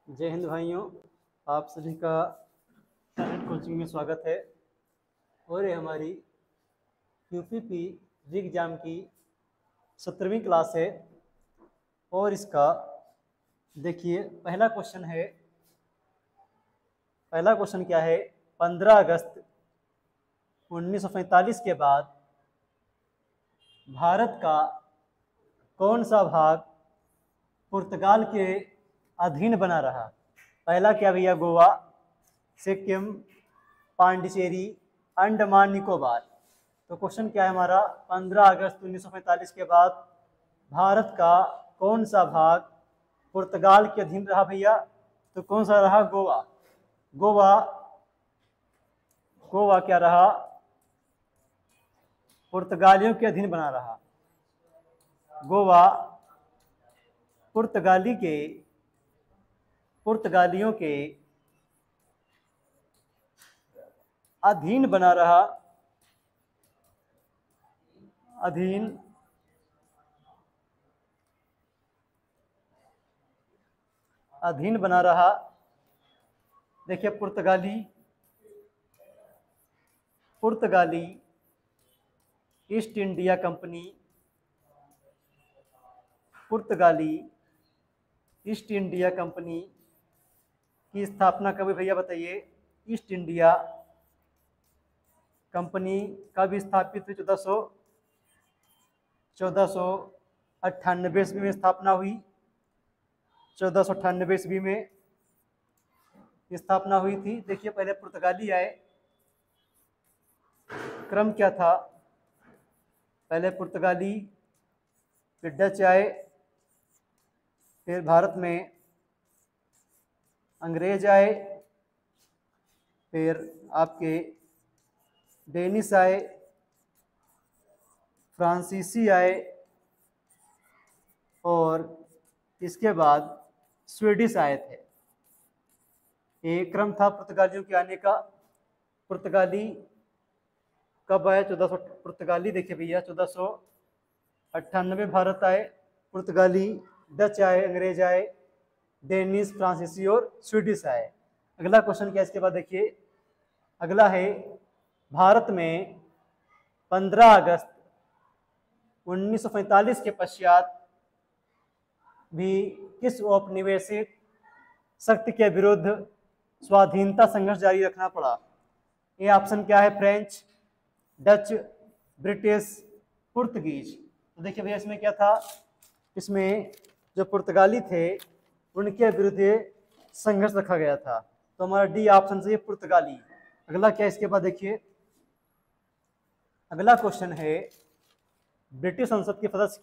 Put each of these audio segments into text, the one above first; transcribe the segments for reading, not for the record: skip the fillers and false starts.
जय हिंद भाइयों। आप सभी का टैलेंट कोचिंग में स्वागत है। और ये हमारी यूपीपी री एग्ज़ाम की 17वीं क्लास है। और इसका देखिए पहला क्वेश्चन क्या है। 15 अगस्त 1945 के बाद भारत का कौन सा भाग पुर्तगाल के अधीन बना रहा। पहला क्या भैया, गोवा, सिक्किम, पांडिचेरी, अंडमान निकोबार। तो क्वेश्चन क्या है हमारा, 15 अगस्त 1945 के बाद भारत का कौन सा भाग पुर्तगाल के अधीन रहा भैया। तो कौन सा रहा, गोवा। गोवा गोवा क्या रहा, पुर्तगालियों के अधीन बना रहा। गोवा पुर्तगालियों के अधीन बना रहा। अधीन बना रहा। देखिए पुर्तगाली ईस्ट इंडिया कंपनी, पुर्तगाली ईस्ट इंडिया कंपनी की स्थापना कब हुई भैया बताइए। ईस्ट इंडिया कंपनी कब स्थापित हुई। 1498 ईस्वी में स्थापना हुई। 1498 ईस्वी में स्थापना हुई थी। देखिए पहले पुर्तगाली आए, क्रम क्या था, पहले पुर्तगाली, फिर डच आए, फिर भारत में अंग्रेज आए, फिर आपके डेनिश आए, फ्रांसीसी आए, और इसके बाद स्वीडिश आए थे। ये क्रम था पुर्तगालियों के आने का। पुर्तगाली कब आए, 1400। पुर्तगाली देखिए भैया 1498 भारत आए। पुर्तगाली, डच आए, अंग्रेज आए, डेनिश, फ्रांसीसी और स्वीडिश आए। अगला क्वेश्चन क्या है इसके बाद देखिए। अगला है, भारत में 15 अगस्त 1945 के पश्चात भी किस औपनिवेशिक शक्ति के विरुद्ध स्वाधीनता संघर्ष जारी रखना पड़ा। ये ऑप्शन क्या है, फ्रेंच, डच, ब्रिटिश, पुर्तगीज। तो देखिए भैया इसमें क्या था, इसमें जो पुर्तगाली थे उनके विरुद्ध संघर्ष रखा गया था। तो हमारा डी ऑप्शन से पुर्तगाली। अगला क्या इसके बाद देखिए। अगला क्वेश्चन है, ब्रिटिश संसद के सदस्य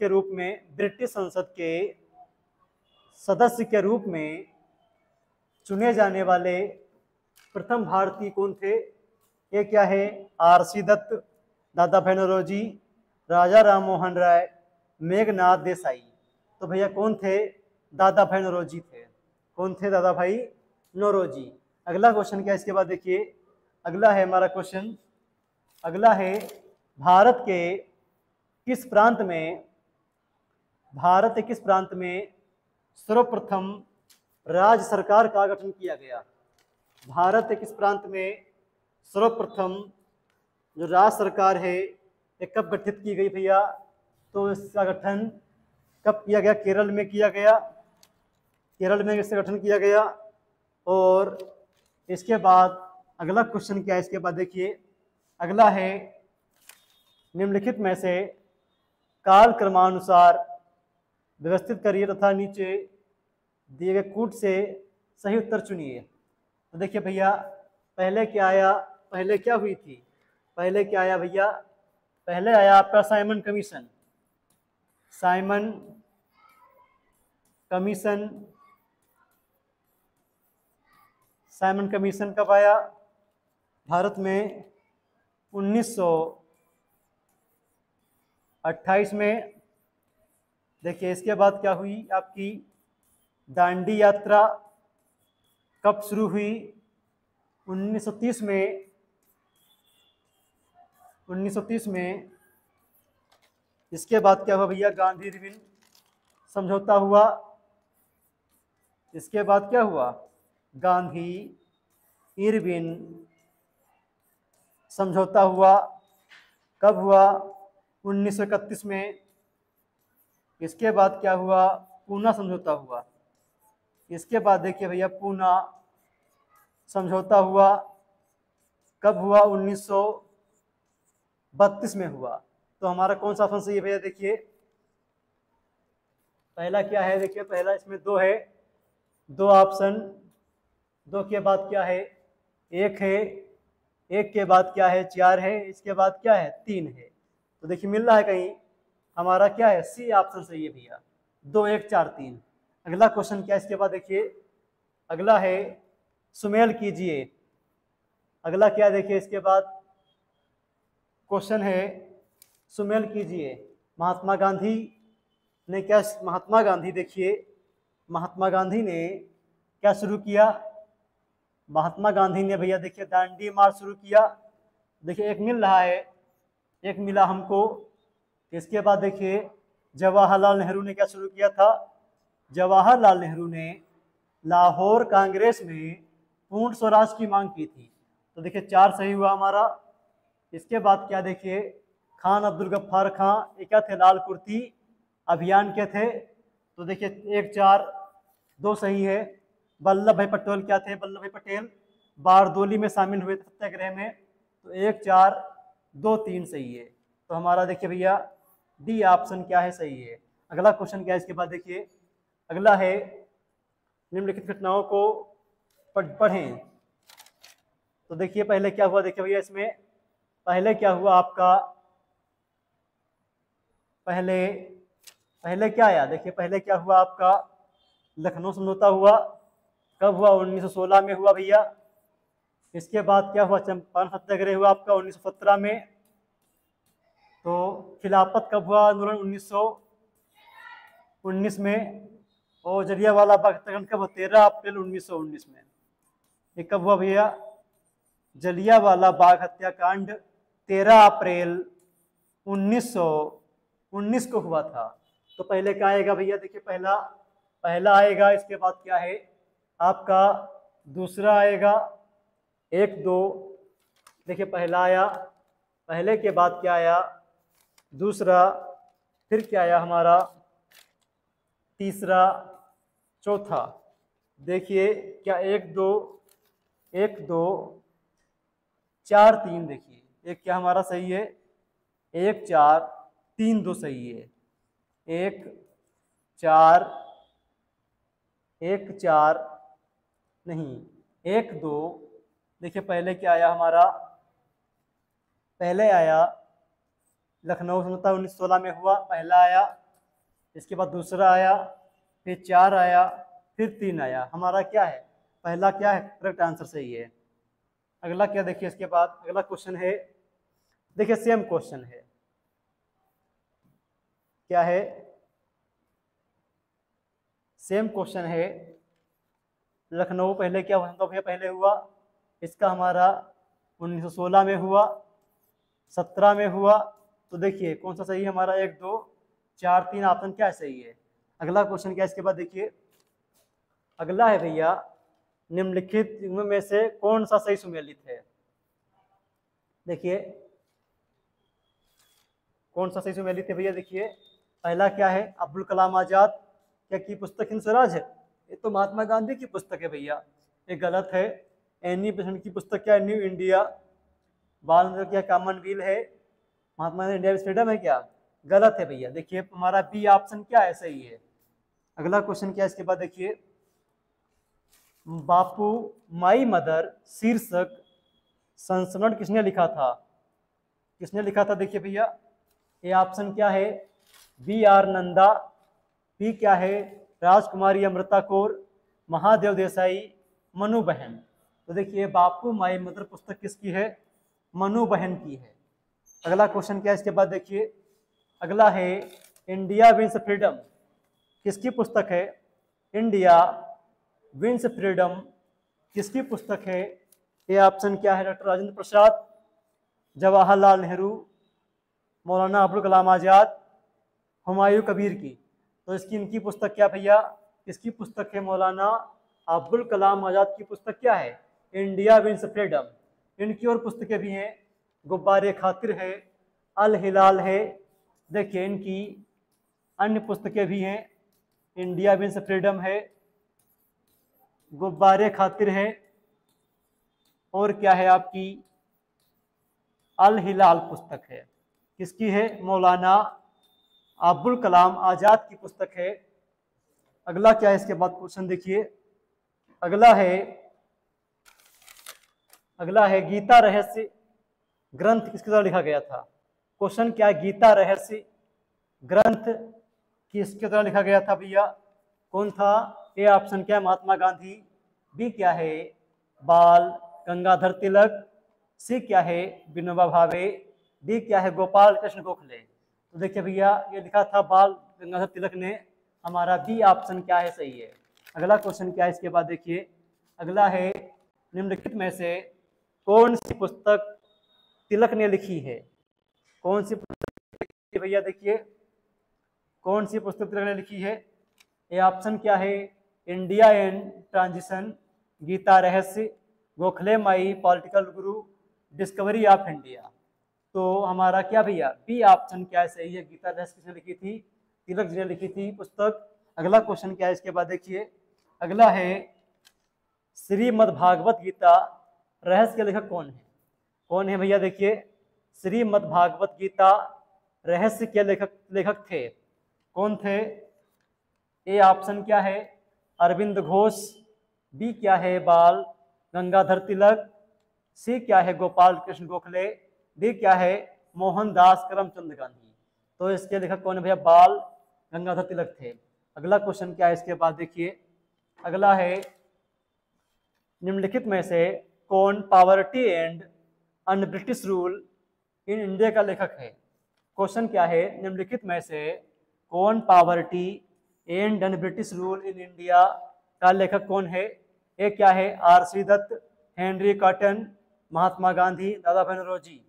के रूप में चुने जाने वाले प्रथम भारतीय कौन थे। ये क्या है, आर.सी. दत्त, दादा भाई नौरोजी, राजा राम मोहन राय, मेघनाथ देसाई। तो भैया कौन थे, दादा भाई नौरोजी थे। कौन थे, दादा भाई नौरोजी। अगला क्वेश्चन क्या इसके बाद देखिए। अगला है हमारा क्वेश्चन, अगला है, भारत के किस प्रांत में सर्वप्रथम राज्य सरकार का गठन किया गया। भारत के किस प्रांत में सर्वप्रथम जो राज्य सरकार है ये कब गठित की गई भैया। तो इसका गठन कब किया गया, केरल में किया गया। केरल में इसका गठन किया गया। और इसके बाद अगला क्वेश्चन क्या है इसके बाद देखिए। अगला है, निम्नलिखित में से काल क्रमानुसार व्यवस्थित करिए तथा नीचे दिए गए कूट से सही उत्तर चुनिए। तो देखिए भैया पहले क्या आया, पहले क्या हुई थी, पहले क्या आया भैया, पहले आया आपका साइमन कमीशन। साइमन कमीशन कब आया, भारत में 1928 में। देखिए इसके बाद क्या हुई, आपकी दांडी यात्रा कब शुरू हुई, 1930 में। 1930 में। इसके बाद क्या हुआ भैया, गांधी रिविल समझौता हुआ। इसके बाद क्या हुआ, गांधी इरविन समझौता हुआ, कब हुआ, 1931 में। इसके बाद क्या हुआ, पूना समझौता हुआ। इसके बाद देखिए भैया पूना समझौता हुआ, कब हुआ, 1932 में हुआ। तो हमारा कौन सा ऑप्शन सही है भैया, देखिए पहला क्या है, देखिए पहला इसमें दो है, दो ऑप्शन, दो के बाद क्या है, एक है, एक के बाद क्या है, चार है, इसके बाद क्या है, तीन है। तो देखिए मिल रहा है कहीं, हमारा क्या है, सी ऑप्शन सही है भैया, 2 1 4 3। अगला क्वेश्चन क्या है इसके बाद, देखिए अगला है सुमेल कीजिए। अगला क्या देखिए इसके बाद क्वेश्चन है, सुमेल कीजिए। महात्मा गांधी ने क्या, महात्मा गांधी देखिए, महात्मा गांधी ने क्या शुरू किया, महात्मा गांधी ने भैया देखिए दांडी मार्च शुरू किया। देखिए एक मिल रहा है, एक मिला हमको। इसके बाद देखिए जवाहरलाल नेहरू ने क्या शुरू किया था, जवाहरलाल नेहरू ने लाहौर कांग्रेस में पूर्ण स्वराज की मांग की थी। तो देखिए 4 सही हुआ हमारा। इसके बाद क्या देखिए, खान अब्दुल गफ्फार खां ये क्या थे, लाल कुर्ती अभियान के थे। तो देखिए 1 4 2 सही है। वल्लभ भाई पटेल क्या थे, वल्लभ भाई पटेल बारदोली में शामिल हुए थे सत्याग्रह में। तो 1 4 2 3 सही है। तो हमारा देखिए भैया डी ऑप्शन क्या है, सही है। अगला क्वेश्चन क्या है इसके बाद, देखिए अगला है निम्नलिखित घटनाओं को पढ़ें। तो देखिए पहले क्या हुआ, देखिए भैया इसमें पहले क्या हुआ आपका, पहले क्या आया, देखिए पहले क्या हुआ आपका, लखनऊ समझौता हुआ, कब हुआ, 1916 में हुआ भैया। इसके बाद क्या हुआ, चंपारण सत्याग्रह हुआ आपका 1917 में। तो खिलाफत कब हुआ, आंदोलन 1919 में। और जलियांवाला बाग हत्याकांड कब हुआ, 13 अप्रैल 1919 में। ये कब हुआ भैया, जलियांवाला बाग हत्याकांड 13 अप्रैल 1919 को हुआ था। तो पहले क्या आएगा भैया, देखिए पहला आएगा। इसके बाद क्या है आपका, दूसरा आएगा, 1 2। देखिए पहला आया, पहले के बाद क्या आया, दूसरा, फिर क्या आया हमारा, तीसरा, चौथा। देखिए क्या 1 2 4 3, देखिए एक क्या हमारा सही है, 1 4 3 2 सही है। 1 4 नहीं, 1 2। देखिए पहले क्या आया हमारा, पहले आया लखनऊ समझौता 1916 में हुआ, पहला आया। इसके बाद दूसरा आया, फिर 4 आया, फिर 3 आया। हमारा क्या है, पहला क्या है, करेक्ट आंसर सही है। अगला क्या देखिए इसके बाद, अगला क्वेश्चन है, देखिए सेम क्वेश्चन है, क्या है, सेम क्वेश्चन है। लखनऊ पहले क्या हुआ, तो भैया पहले हुआ, इसका हमारा 1916 में हुआ, 17 में हुआ। तो देखिए कौन सा सही है हमारा, 1 2 4 3 ऑप्शन क्या है, सही है। अगला क्वेश्चन क्या है इसके बाद, देखिए अगला है भैया, निम्नलिखित में से कौन सा सही सुमेलित है। देखिए कौन सा सही सुमेलित है भैया, देखिए पहला क्या है, अब्दुल कलाम आजाद क्या की पुस्तक हिंद स्वराज है, ये तो महात्मा गांधी की पुस्तक है भैया, ये गलत है। एनी बेसेंट की पुस्तक क्या है, न्यू इंडिया। बाल गंगाधर क्या कॉमनवेल्थ है, महात्मा गांधी इंडिया फ्रीडम है, क्या गलत है भैया। देखिए हमारा बी ऑप्शन क्या है, सही है। अगला क्वेश्चन क्या है इसके बाद, देखिए बापू माई मदर शीर्षक संस्मरण किसने लिखा था, किसने लिखा था। देखिए भैया ये ऑप्शन क्या है, बी आर नंदा, बी क्या है, राजकुमारी अमृता कौर, महादेव देसाई, मनु बहन। तो देखिए बापू माई मदर पुस्तक किसकी है, मनु बहन की है। अगला क्वेश्चन क्या है इसके बाद, देखिए अगला है इंडिया विंस फ्रीडम, किसकी पुस्तक है, इंडिया विंस फ्रीडम किसकी पुस्तक है। ये ऑप्शन क्या है, डॉक्टर राजेंद्र प्रसाद, जवाहरलाल नेहरू, मौलाना अबुल कलाम आजाद, हुमायूं कबीर की। तो इसकी इनकी पुस्तक क्या भैया, किसकी पुस्तक है? मौलाना अब्दुल कलाम आज़ाद की पुस्तक क्या है? India wins freedom. इनकी और पुस्तकें भी हैं, गुब्बारे खातिर है, अल हिलाल है। देखिए इनकी अन्य पुस्तकें भी हैं, इंडिया विंस फ्रीडम है, गुब्बारे खातिर है, और क्या है आपकी अल हिलाल पुस्तक है। किसकी है? मौलाना अब्दुल कलाम आज़ाद की पुस्तक है। अगला क्या है इसके बाद क्वेश्चन देखिए, अगला है गीता रहस्य ग्रंथ किसके द्वारा लिखा गया था? क्वेश्चन क्या है? गीता रहस्य ग्रंथ किसके द्वारा लिखा गया था भैया? कौन था? ए ऑप्शन क्या है? महात्मा गांधी। बी क्या है? बाल गंगाधर तिलक। सी क्या है? विनोबा भावे। डी क्या है? गोपाल कृष्ण गोखले। तो देखिए भैया ये लिखा था बाल गंगाधर तिलक ने। हमारा बी ऑप्शन क्या है? सही है। अगला क्वेश्चन क्या है इसके बाद देखिए, अगला है निम्नलिखित में से कौन सी पुस्तक तिलक ने लिखी है? कौन सी पुस्तक भैया? देखिए कौन सी पुस्तक तिलक ने लिखी है? ये ऑप्शन क्या है? इंडिया इन ट्रांजिशन, गीता रहस्य, Gokhale my political Guru, discovery of India. तो हमारा क्या भैया बी ऑप्शन क्या है? सही है। गीता रहस्य किसने लिखी थी? तिलक जी ने लिखी थी पुस्तक। अगला क्वेश्चन क्या है इसके बाद देखिए, अगला है श्रीमद् भागवत गीता रहस्य के लेखक कौन है? कौन है भैया? देखिए श्रीमद् भागवत गीता रहस्य के लेखक थे, कौन थे? ए ऑप्शन क्या है? अरविंद घोष। बी क्या है? बाल गंगाधर तिलक। सी क्या है? गोपाल कृष्ण गोखले। डी क्या है? मोहनदास करमचंद गांधी। तो इसके लेखक कौन है भैया? बाल गंगाधर तिलक थे। अगला क्वेश्चन क्या है इसके बाद देखिए, अगला है निम्नलिखित में से कौन poverty and un British rule in India का लेखक है? क्वेश्चन क्या है? निम्नलिखित में से कौन poverty and un British rule in India का लेखक कौन है? ए क्या है? RC. Dutt, Henry cotton, Mahatma Gandhi, दादा भाई नौरोजी।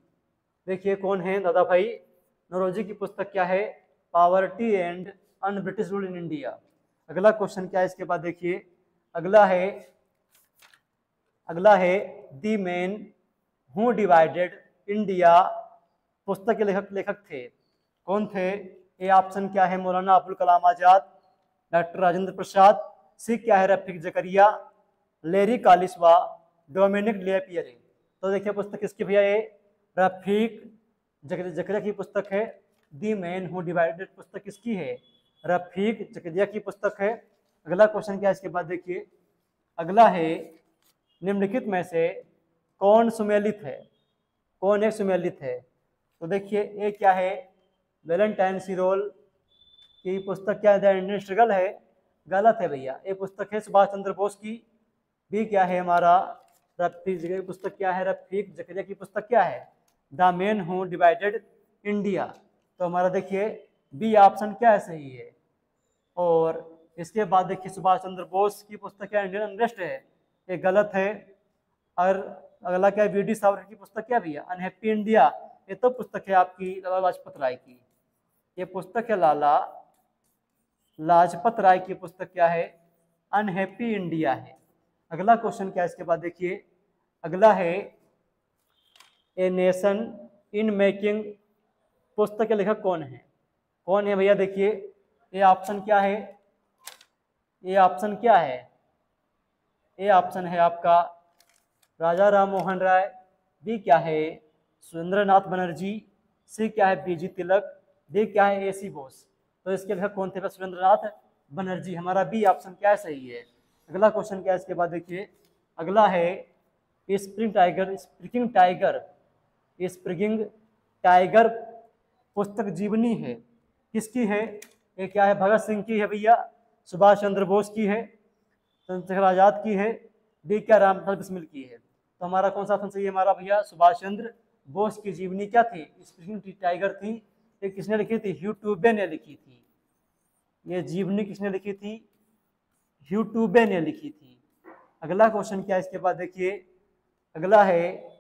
देखिए कौन है? दादा भाई नौरोजी की पुस्तक क्या है? Poverty and un British rule in India. अगला क्वेश्चन क्या है इसके बाद देखिए, अगला है the man who divided India पुस्तक के लेखक थे, कौन थे? ए ऑप्शन क्या है? मौलाना अब्दुल कलाम आजाद, डॉक्टर राजेंद्र प्रसाद। सी क्या है? रफीक जकरिया, लेरी कालिसवा, डोमिनिक लेपियरे। तो देखिए पुस्तक किसकी भैया? ये रफीक जकरिया की पुस्तक है। दी मैन हु डिवाइडेड पुस्तक किसकी है? रफीक जकरिया की पुस्तक है। अगला क्वेश्चन क्या है इसके बाद देखिए, अगला है निम्नलिखित में से कौन सुमेलित है? कौन एक सुमेलित है? तो देखिए ये क्या है? वैलेंटाइन सिरोल की पुस्तक क्या है? द इंडियन स्ट्रगल है। गलत है भैया, ये पुस्तक है सुभाष चंद्र बोस की। बी क्या है हमारा? रफीक जकरिया की पुस्तक क्या है? रफीक जकरिया की पुस्तक क्या है? The man who divided India. तो हमारा देखिए बी ऑप्शन क्या है? सही है। और इसके बाद देखिए सुभाष चंद्र बोस की पुस्तक क्या? इंडियन अनरेस्ट है, ये गलत है। और अगला क्या है? वी.डी. सावरकर की पुस्तक क्या भैया? Unhappy India. ये तो पुस्तक है आपकी लाला लाजपत राय की, ये पुस्तक है लाला लाजपत राय की पुस्तक क्या है? अनहैप्पी इंडिया है। अगला क्वेश्चन क्या है इसके बाद देखिए, अगला है ए नेशन इन मेकिंग पुस्तक के लेखक कौन है? कौन है भैया? देखिए ये ऑप्शन क्या है? ये ऑप्शन क्या है? ये ऑप्शन है आपका राजा राम मोहन राय। बी क्या है? सुरेंद्रनाथ बनर्जी। सी क्या है? बी.जी. तिलक। डी क्या है? ए.सी. बोस। तो इसके लेखक कौन थे? सुरेंद्रनाथ बनर्जी। हमारा बी ऑप्शन क्या है? सही है। अगला क्वेश्चन क्या है इसके बाद देखिए, अगला है स्प्रिंगिंग टाइगर पुस्तक जीवनी है, किसकी है? ये क्या है? भगत सिंह की है भैया, सुभाष चंद्र बोस की है, चंद्रशेखर आजाद की है। डी क्या? रामधारी बिस्मिल की है। तो हमारा कौन सा ऑप्शन सही है हमारा भैया? सुभाष चंद्र बोस की जीवनी क्या थी? स्प्रिंगिंग टाइगर थी। ये किसने लिखी थी? ह्यू ट्यूबे ने लिखी थी। ये जीवनी किसने लिखी थी? ह्यू ट्यूबे ने लिखी थी। अगला क्वेश्चन क्या है इसके बाद देखिए, अगला है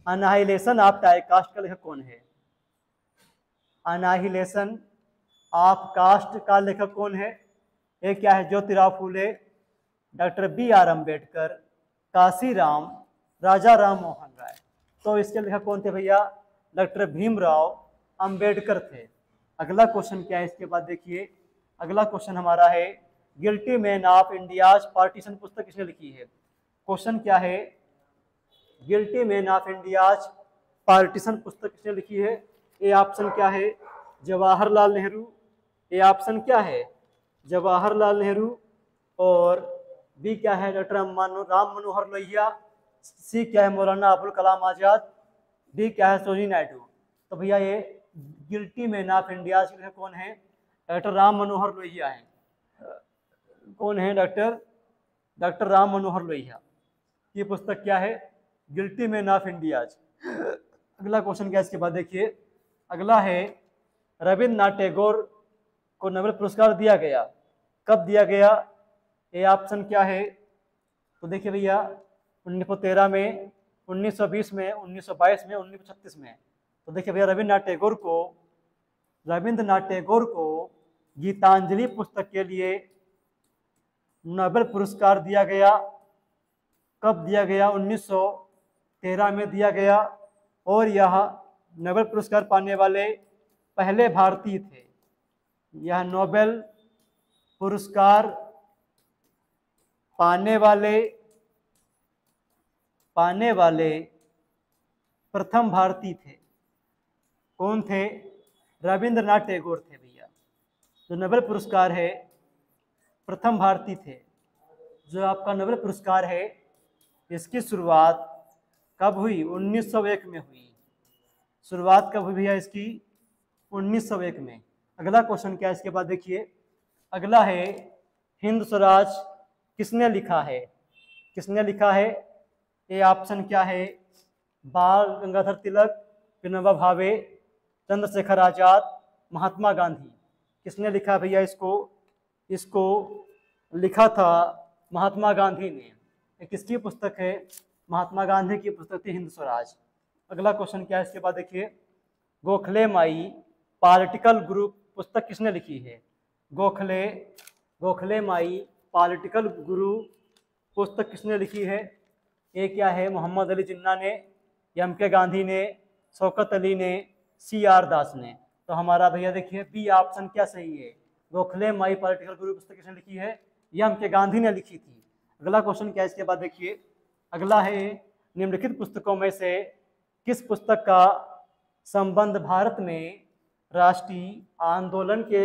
अनाहिलेशन ऑफ टाइपकास्ट का लेखक कौन है? अनाहिलेशन ऑफ कास्ट का लेखक कौन है? ये क्या है? Jyotirao Phule, doctor B.R. अम्बेडकर, काशीराम, राजा राम मोहन राय। तो इसके लेखक कौन थे भैया? डॉक्टर भीमराव अंबेडकर थे। अगला क्वेश्चन क्या है इसके बाद देखिए, अगला क्वेश्चन हमारा है guilty man of India's partition पुस्तक किसने लिखी है? क्वेश्चन क्या है? Guilty man of India's partition पुस्तक किसने लिखी है? ए ऑप्शन क्या है? जवाहरलाल नेहरू। ए ऑप्शन क्या है? जवाहरलाल नेहरू। और बी क्या है? डॉक्टर राम मनोहर लोहिया। सी क्या है? मौलाना अबुल कलाम आजाद। डी क्या है? सरोजिनी नायडू। तो भैया ये गिल्टी मैन ऑफ इंडिया के कौन है? डॉक्टर राम मनोहर लोहिया है। कौन है? डॉक्टर राम मनोहर लोहिया। ये पुस्तक क्या है? Guilty man of India's. अगला क्वेश्चन क्या है इसके बाद देखिए, अगला है रविन्द्रनाथ टैगोर को नोबेल पुरस्कार दिया गया, कब दिया गया? ये ऑप्शन क्या है? तो देखिए भैया 1913 में, 1920 में, 1922 में, 1936 में। तो देखिए भैया रविन्द्रनाथ टैगोर को गीतांजलि पुस्तक के लिए नोबेल पुरस्कार दिया गया, कब दिया गया? 1913 में दिया गया। और यह नोबेल पुरस्कार पाने वाले पहले भारतीय थे। यह नोबेल पुरस्कार पाने वाले प्रथम भारतीय थे। कौन थे? रविंद्रनाथ टैगोर थे भैया। जो नोबेल पुरस्कार है प्रथम भारतीय थे। जो आपका नोबेल पुरस्कार है इसकी शुरुआत कब हुई? 1901 में हुई। शुरुआत कब हुई भैया इसकी? 1901 में। अगला क्वेश्चन क्या है इसके बाद देखिए, अगला है हिंद स्वराज किसने लिखा है? किसने लिखा है? ये ऑप्शन क्या है? बाल गंगाधर तिलक, विनोबा भावे, चंद्रशेखर आजाद, महात्मा गांधी। किसने लिखा भैया इसको लिखा था महात्मा गांधी ने। ये किसकी पुस्तक है? महात्मा गांधी की पुस्तक थी हिंद स्वराज। अगला क्वेश्चन क्या है इसके बाद देखिए, गोखले माई पॉलिटिकल ग्रुप पुस्तक किसने लिखी है? गोखले माई पॉलिटिकल गुरु पुस्तक किसने लिखी है? ये क्या है? मोहम्मद अली जिन्ना ने, M.K. गांधी ने, शौकत अली ने, C.R. दास ने। तो हमारा भैया देखिए बी ऑप्शन क्या सही है? गोखले माई पॉलिटिकल गुरु पुस्तक किसने लिखी है? M.K. गांधी ने लिखी थी। अगला क्वेश्चन क्या है इसके बाद देखिए, अगला है निम्नलिखित पुस्तकों में से किस पुस्तक का संबंध भारत में राष्ट्रीय आंदोलन के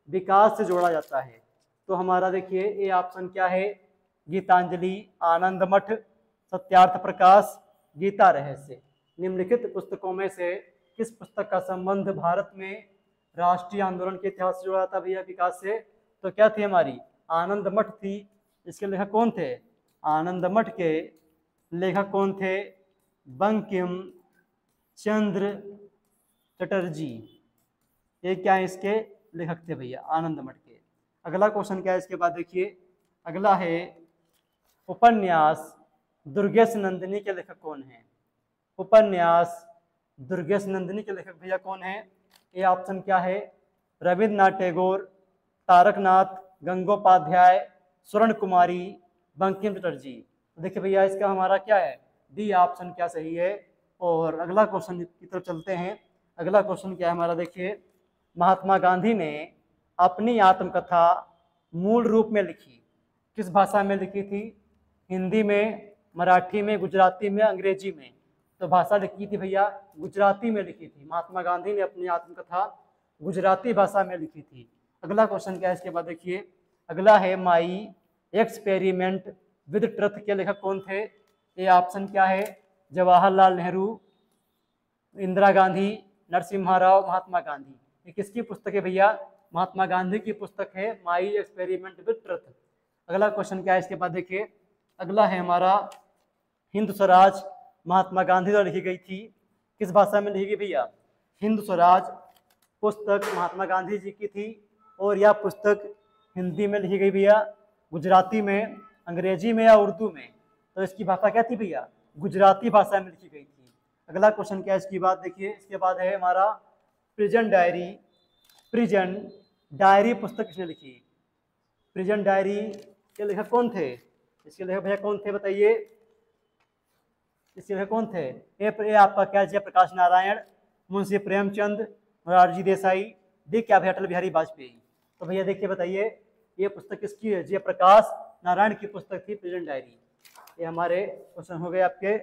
विकास से जोड़ा जाता है? तो हमारा देखिए ये ऑप्शन क्या है? गीतांजलि, आनंद मठ, सत्यार्थ प्रकाश, गीता रहस्य। निम्नलिखित पुस्तकों में से किस पुस्तक का संबंध भारत में राष्ट्रीय आंदोलन के इतिहास से जुड़ा था भैया, विकास से? तो क्या थी हमारी? आनंद मठ थी। इसके लेखक कौन थे? आनंद मठ के लेखक कौन थे? बंकिम चंद्र चटर्जी। ये क्या है? इसके लेखक थे भैया आनंद मठ के। अगला क्वेश्चन क्या है इसके बाद देखिए, अगला है उपन्यास दुर्गेश नंदिनी के लेखक कौन है? उपन्यास दुर्गेश नंदिनी के लेखक भैया कौन है? ये ऑप्शन क्या है? रविन्द्रनाथ टैगोर, तारकनाथ गंगोपाध्याय, स्वर्ण कुमारी, बंकिम चटर्जी। तो देखिए भैया इसका हमारा क्या है? डी ऑप्शन क्या सही है। और अगला क्वेश्चन की तरफ चलते हैं। अगला क्वेश्चन क्या है हमारा देखिए, महात्मा गांधी ने अपनी आत्मकथा मूल रूप में लिखी, किस भाषा में लिखी थी? हिंदी में, मराठी में, गुजराती में, अंग्रेजी में? तो भाषा लिखी थी भैया गुजराती में लिखी थी। महात्मा गांधी ने अपनी आत्मकथा गुजराती भाषा में लिखी थी। अगला क्वेश्चन क्या है इसके बाद देखिए, अगला है माई एक्सपेरिमेंट विद ट्रुथ के लेखक कौन थे? ये ऑप्शन क्या है? जवाहरलाल नेहरू, इंदिरा गांधी, नरसिम्हा राव, महात्मा गांधी। ये किसकी पुस्तक है भैया? महात्मा गांधी की पुस्तक है माई एक्सपेरिमेंट विद ट्रुथ। अगला क्वेश्चन क्या है इसके बाद देखिए, अगला है हमारा हिंद स्वराज महात्मा गांधी द्वारा लिखी गई थी, किस भाषा में लिखी गई भैया? हिंद स्वराज पुस्तक महात्मा गांधी जी की थी और यह पुस्तक हिंदी में लिखी गई भैया, गुजराती में, अंग्रेजी में या उर्दू में? तो इसकी भाषा क्या थी भैया? गुजराती भाषा में लिखी गई थी। अगला क्वेश्चन क्या है इसकी बात देखिए, इसके बाद है हमारा प्रिजन डायरी प्रिजन डायरी पुस्तक किसने लिखी? प्रिजन डायरी के लेखक कौन थे? इसके लेखक भैया कौन थे बताइए? इसके लेखक कौन थे? ए आपका क्या जयप्रकाश नारायण, मुंशी प्रेमचंद, मोरारजी देसाई, डी क्या भैया अटल बिहारी वाजपेयी। तो भैया देखिए बताइए ये पुस्तक किसकी है? जयप्रकाश नारायण की पुस्तक थी प्रिजन डायरी। ये हमारे क्वेश्चन हो गए आपके